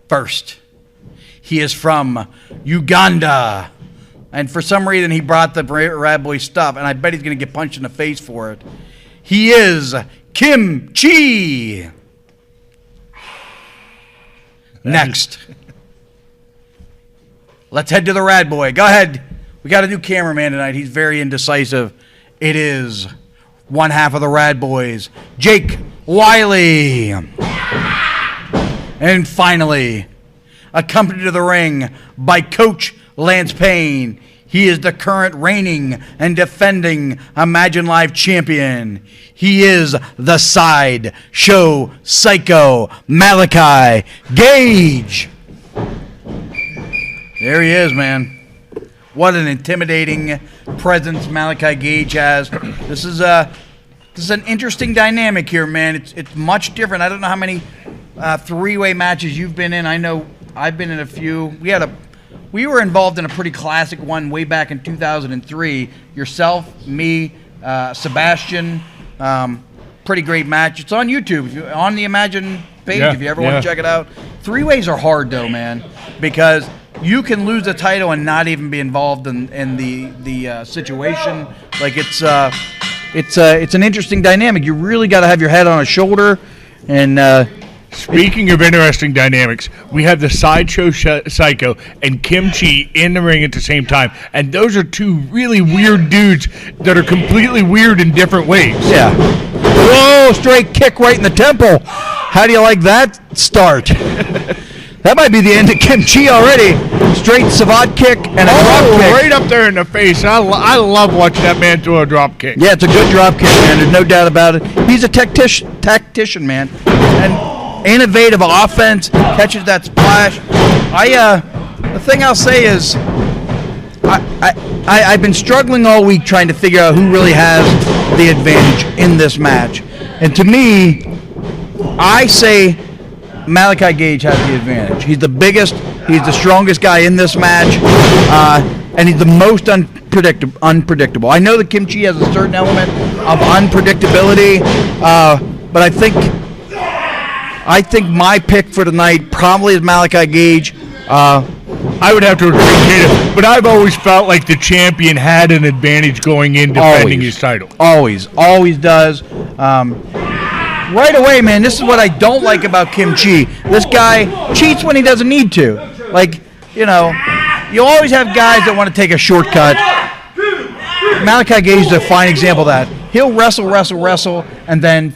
First, he is from Uganda. And for some reason, he brought the Rad Boy stuff, and I bet he's going to get punched in the face for it. He is Chee. Next. Let's head to the Rad Boy. Go ahead. We got a new cameraman tonight. He's very indecisive. It is one half of the Rad Boys, Jake Wily. And finally, accompanied to the ring by Coach Lance Payne. He is the current reigning and defending Imagine Live champion. He is the Sideshow Psycho Malaki Gage. There he is, man. What an intimidating presence Malaki Gage has. This is an interesting dynamic here, man. It's much different. I don't know how many three-way matches you've been in. I know I've been in a few. We were involved in a pretty classic one way back in 2003. Yourself, me, Sebastian. Pretty great match. It's on YouTube. On the Imagine page, if you ever want to check it out. Three-ways are hard, though, man, because you can lose the title and not even be involved in the situation. Like it's an interesting dynamic. You really got to have your head on a shoulder. And speaking of interesting dynamics, we have the Sideshow Psycho and Chee in the ring at the same time, and those are two really weird dudes that are completely weird in different ways. Yeah. Whoa! Straight kick right in the temple. How do you like that start? That might be the end of Chee already. Straight savate kick and a drop kick. Right up there in the face. I love watching that man throw a drop kick. Yeah, it's a good drop kick, man. There's no doubt about it. He's a tactician, man. And innovative offense, catches that splash. The thing I'll say is I've been struggling all week trying to figure out who really has the advantage in this match. And to me, I say Malaki Gage has the advantage. He's the biggest, he's the strongest guy in this match, and he's the most unpredictable. I know that Chee has a certain element of unpredictability, but I think my pick for tonight probably is Malaki Gage. I would have to agree, Kato, but I've always felt like the champion had an advantage going in defending his title. Always does. Right away, man, this is what I don't like about Chee. This guy cheats when he doesn't need to. Like, you always have guys that want to take a shortcut. Malaki Gage is a fine example of that. He'll wrestle, and then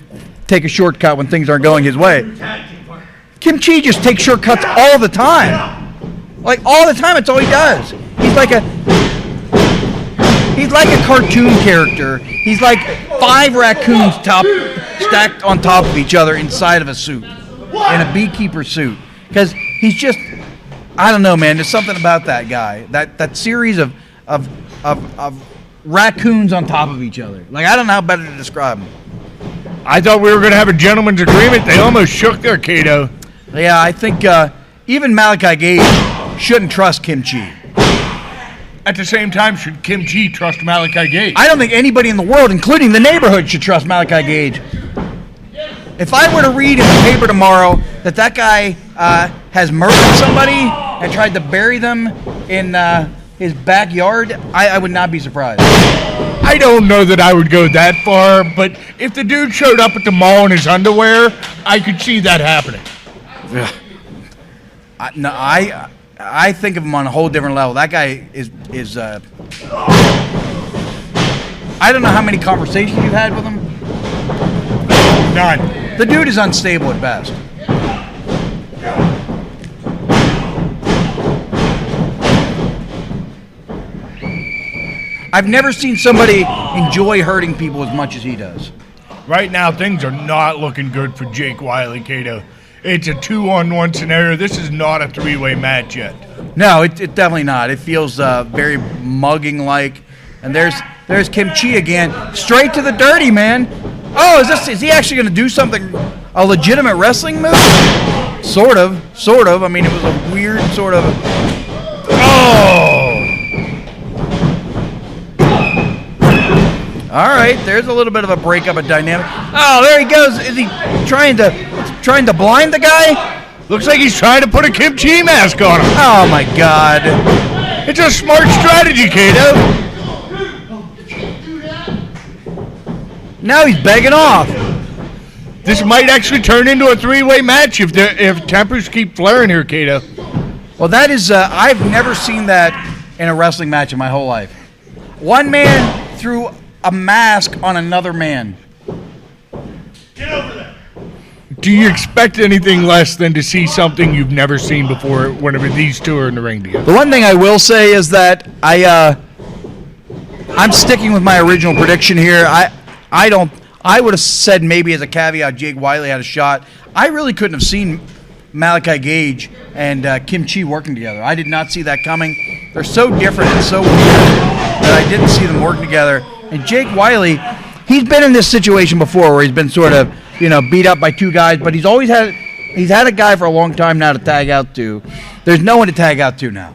take a shortcut when things aren't going his way. Chee just takes shortcuts all the time. Like, all the time, it's all he does. He's like a cartoon character. He's like 5 raccoons stacked on top of each other inside of a suit, in a beekeeper suit. Because he's just, I don't know, man. There's something about that guy. That series of raccoons on top of each other. Like, I don't know how better to describe him. I thought we were going to have a gentleman's agreement. They almost shook there, Kato. Yeah, I think even Malaki Gage shouldn't trust Chee. At the same time, should Chee trust Malaki Gage? I don't think anybody in the world, including the neighborhood, should trust Malaki Gage. If I were to read in the paper tomorrow that guy has murdered somebody and tried to bury them in his backyard, I would not be surprised. I don't know that I would go that far, but if the dude showed up at the mall in his underwear, I could see that happening. Yeah. I think of him on a whole different level. That guy is I don't know how many conversations you've had with him. None. The dude is unstable at best. I've never seen somebody enjoy hurting people as much as he does. Right now, things are not looking good for Jake Wily, Kato. It's a 2-on-1 scenario. This is not a 3-way match yet. No, it's definitely not. It feels very mugging-like. And there's Chee again, straight to the dirty, man. Oh, is he actually going to do something, a legitimate wrestling move? Sort of. I mean, it was a weird sort of. Oh. All right, there's a little bit of a breakup of dynamic. Oh, there he goes. Is he trying to blind the guy? Looks like he's trying to put a Kim Chee mask on him. Oh, my God. It's a smart strategy, Kato. Now he's begging off. This might actually turn into a three-way match if tempers keep flaring here, Kato. Well, that is, I've never seen that in a wrestling match in my whole life. One man threw a mask on another man. Get over there. Do you expect anything less than to see something you've never seen before whenever these two are in the ring together? The one thing I will say is that I'm sticking with my original prediction here. I would have said maybe as a caveat Jake Wily had a shot. I really couldn't have seen Malaki Gage and Kim Chee working together. I did not see that coming. They're so different and so weird that I didn't see them working together. And Jake Wily, he's been in this situation before where he's been sort of, beat up by two guys, but he's had a guy for a long time now to tag out to. There's no one to tag out to now.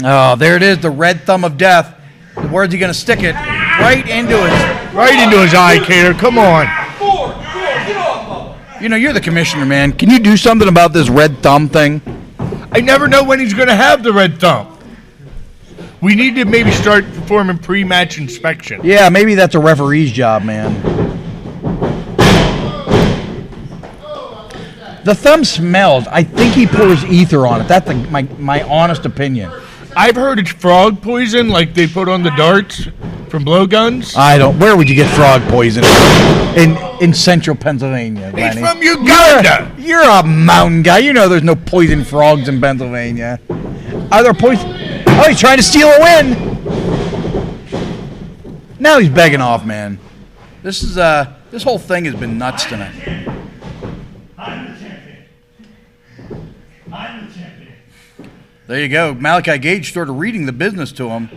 Oh, there it is, the red thumb of death. Where's he going to stick it? Right into his eye, Cater. Come on. You're the commissioner, man. Can you do something about this red thumb thing? I never know when he's going to have the red thumb. We need to maybe start performing pre-match inspection. Yeah, maybe that's a referee's job, man. The thumb smells. I think he pours ether on it. That's my honest opinion. I've heard it's frog poison, like they put on the darts from blowguns. Where would you get frog poison? In central Pennsylvania, He's Lenny. from Uganda. You're a mountain guy. You know there's no poison frogs in Pennsylvania. Are there poison? Oh, he's trying to steal a win. Now he's begging off, man. This whole thing has been nuts tonight. I'm the champion. I'm the champion. There you go. Malaki Gage sort of reading the business to him.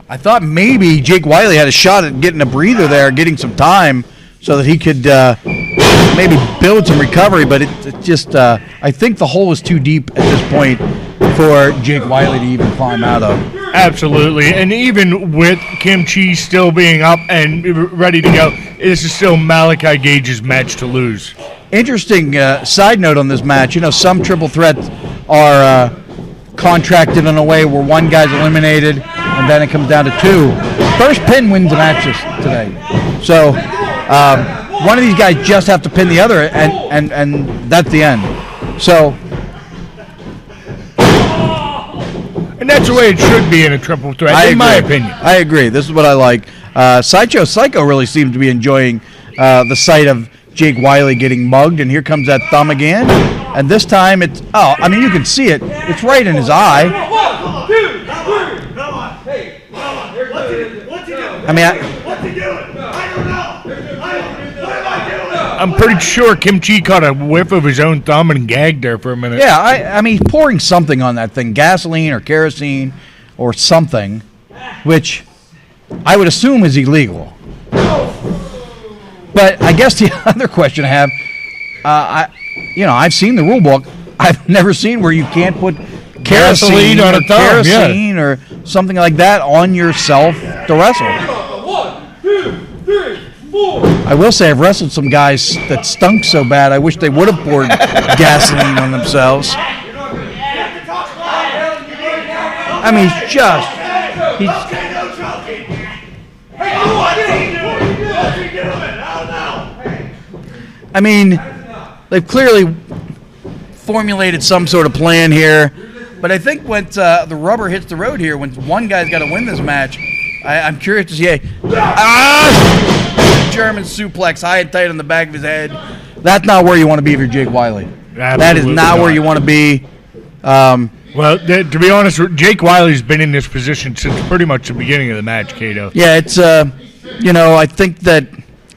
I thought maybe Jake Wily had a shot at getting a breather there, getting some time so that he could maybe build some recovery, but it just, I think the hole is too deep at this point for Jake Wily to even climb out of. Absolutely, and even with Kim Chee still being up and ready to go, this is still Malaki Gage's match to lose. Interesting side note on this match, some triple threats are contracted in a way where one guy's eliminated and then it comes down to two. First pin wins the match today. So one of these guys just have to pin the other and that's the end. So, and that's the way it should be in a triple threat, in my opinion. I agree. This is what I like. Sideshow Psycho really seems to be enjoying the sight of Jake Wily getting mugged, and here comes that thumb again. And this time you can see it. It's right in his eye. 1, 2, 3. Come on. Hey, come on. What's he doing? What's he doing? I don't know. What am I doing? I'm pretty sure Kim Chee caught a whiff of his own thumb and gagged there for a minute. Yeah, I mean, he's pouring something on that thing, gasoline or kerosene or something, which I would assume is illegal. But I guess the other question I have, I've seen the rule book. I've never seen where you can't put kerosene on a thumb, kerosene or something like that on yourself to wrestle. 1, 2, 3, 4. I will say I've wrestled some guys that stunk so bad I wish they would have poured gasoline on themselves. I mean, he's I mean, they've clearly formulated some sort of plan here, but I think when the rubber hits the road here, when one guy's got to win this match, I'm curious to see German suplex high and tight on the back of his head. That's not where you want to be if you're Jake Wily. Absolutely that is not where you want to be. Well, to be honest, Jake Wily's been in this position since pretty much the beginning of the match, Kato. Yeah, it's, I think that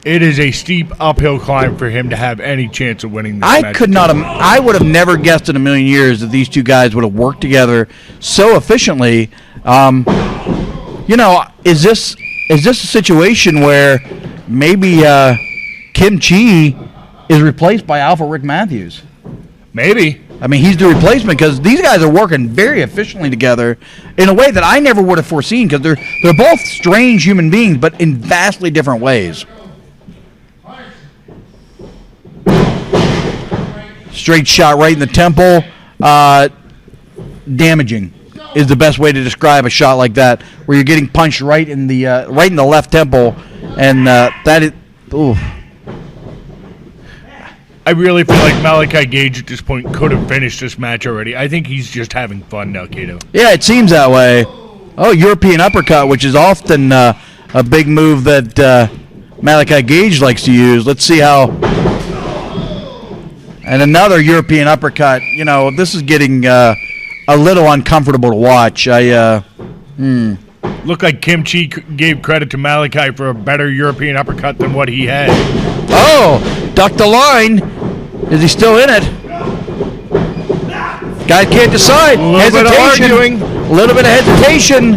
it is a steep uphill climb for him to have any chance of winning this match. I would have never guessed in a million years that these two guys would have worked together so efficiently. Is this a situation where maybe Kim Chee is replaced by Alpha Rick Matthews? Maybe. I mean, he's the replacement because these guys are working very efficiently together in a way that I never would have foreseen because they're both strange human beings, but in vastly different ways. Straight shot right in the temple. Damaging is the best way to describe a shot like that, where you're getting punched right in the left temple, and that is. Ooh. I really feel like Malaki Gage at this point could have finished this match already. I think he's just having fun now, Kato. Yeah, it seems that way. Oh, European uppercut, which is often a big move that Malaki Gage likes to use. Let's see how. And another European uppercut. You know, this is getting a little uncomfortable to watch. Looked like Kim Chee gave credit to Malaki for a better European uppercut than what he had. Oh, ducked the line. Is he still in it? Guy can't decide. A little bit of arguing. A little bit of hesitation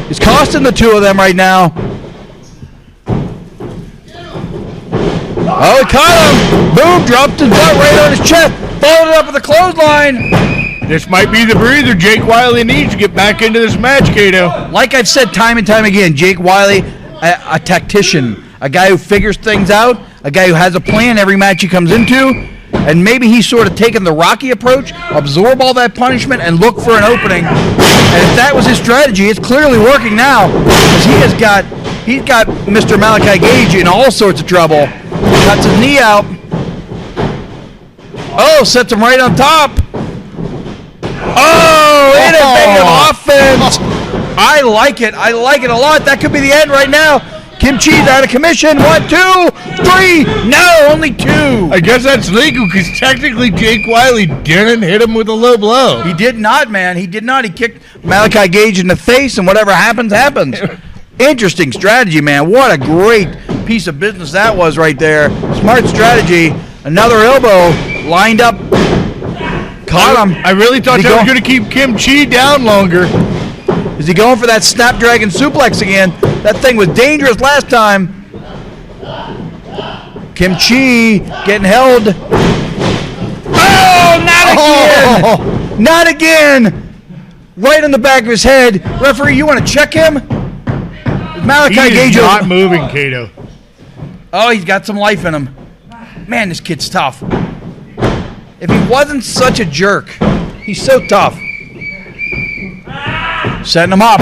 is costing the two of them right now. Oh, he caught him. Boom, dropped his butt right on his chest. Followed it up with a clothesline. This might be the breather Jake Wily needs to get back into this match, Kato. Like I've said time and time again, Jake Wily, a tactician, a guy who figures things out, a guy who has a plan every match he comes into, and maybe he's sort of taken the Rocky approach, absorb all that punishment, and look for an opening. And if that was his strategy, it's clearly working now, because he's got Mr. Malaki Gage in all sorts of trouble. Cuts his knee out. Oh, sets him right on top. Oh, innovative offense. I like it. I like it a lot. That could be the end right now. Kim Chee's out of commission. 1, 2, 3. No, only 2. I guess that's legal because technically Jake Wily didn't hit him with a low blow. He did not, man. He did not. He kicked Malaki Gage in the face, and whatever happens, happens. Interesting strategy, man. What a great piece of business that was right there. Smart strategy. Another elbow lined up. Caught him. I really thought that was going to keep Kim Chee down longer. Is he going for that Snapdragon suplex again? That thing was dangerous last time. Kim Chee getting held. Oh, not again! Oh. Not again! Right in the back of his head. Referee, you want to check him? Malaki Gage is not moving, Kato. Oh, he's got some life in him. Man, this kid's tough. If he wasn't such a jerk, he's so tough. Setting him up.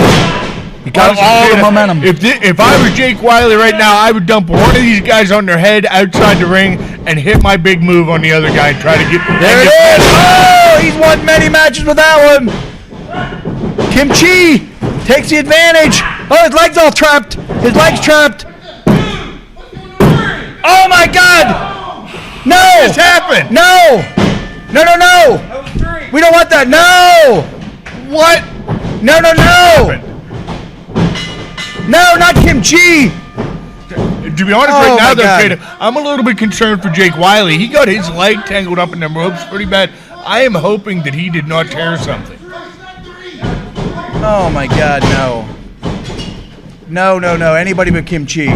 He got all the momentum. If I was Jake Wily right now, I would dump one of these guys on their head outside the ring and hit my big move on the other guy and try to get. There it is. Oh, he's won many matches with that one. Kim Chee takes the advantage. Oh, his leg's all trapped. His leg's trapped. Oh my God! No! What just happened? No! No! No! No! We don't want that. No! What? No! No! No! No! Not Kim Chee. To be honest, right now, though, Kato, I'm a little bit concerned for Jake Wily. He got his leg tangled up in them ropes pretty bad. I am hoping that he did not tear something. Oh my God! No! No! No! No! Anybody but Kim Chee.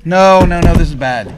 No! No! No! This is bad.